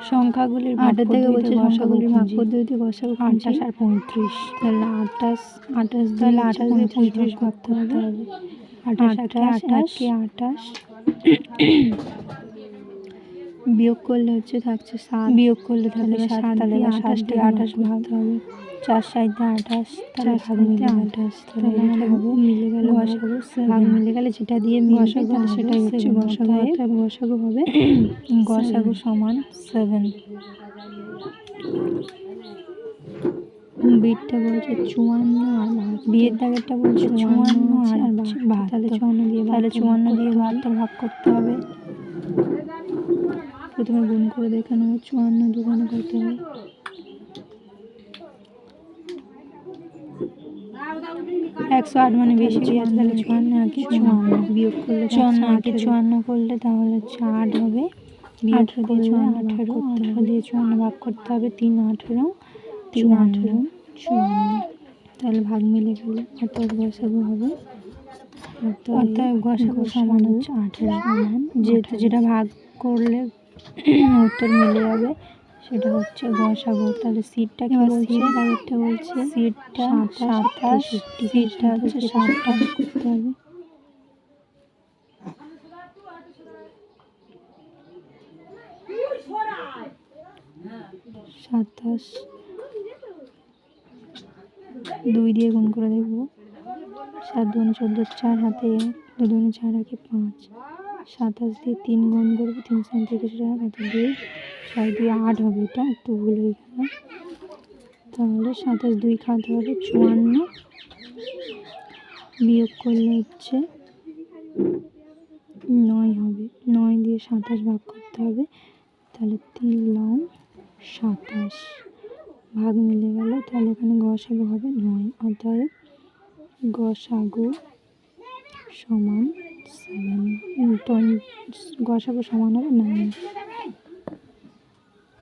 সংখ্যাগুলির আটের থেকে বলছে সংখ্যাগুলির ভাগ পদ্ধতিতে গসাগু 28 আর 35, তাহলে 28 তাহলে 28 28 ভাগ করতে হবে। 28 বিয়োগ করলে হচ্ছে থাকছে 7, বিয়োগ করলে থাকবে 7, তাহলে 7 দিয়ে 28 ভাগ হবে। 4 7 28, 4 7 28, তাহলে আমাদের মিলে গেল গসাগু ভাগ মিলে গেলে যেটা দিয়ে মিলবে তাহলে সেটাই হচ্ছে গসাগু। অর্থাৎ গসাগু হবে গসাগু সমান 7। বিটটা বলছে 54 আর 72, বিয়ের দাগেরটা বলছে 54 আর 72, তাহলে 54 দিয়ে 72 ভাগ করতে হবে। প্রথমে গুণ করে দেখে নেবো, 54 দুগুণ করতে হবে। 108 মানে বেশি, তাহলে 54 আর কি 54 বিয়োগ করলে 54 করলে তাহলে 8 হবে। বিয়োগ দিয়ে 18 দিয়ে 54 ভাগ করতে হবে। 3 18, 54, তাহলে ভাগ মিলে গেল। অর্থাৎ গসাগু হবে, অর্থাৎ গসাগু সমান হচ্ছে 18। যেহেতু যেটা ভাগ করলে উত্তর মিলে যাবে সেটা হচ্ছে গসাগু। তাহলে সিটটা কি বলছে? দাগেরটা বলছে সিটটা 27, সিটটা হচ্ছে 27 করতে হবে। 27 2 দিয়ে গুণ করে দেখবো। 7 2 14, 4 হাতে 1, 2 2 4 একে 5, 27 দিয়ে 3 গুণ করবো, 3 7 30 হাতে 2, 6 দিয়ে 8 হবে। এটা একটু ভুল হয়ে গেল, তাহলে 27 2 খাতে হবে 54, বিয়োগ করলে হচ্ছে 9 হবে। 9 দিয়ে 27 ভাগ করতে হবে, তাহলে 3 9 27 ভাগ মিলে গেল। তাহলে এখানে গসাগু হবে 9। অতএব গসাগু সমান 7, গসাগু সমান হবে 9।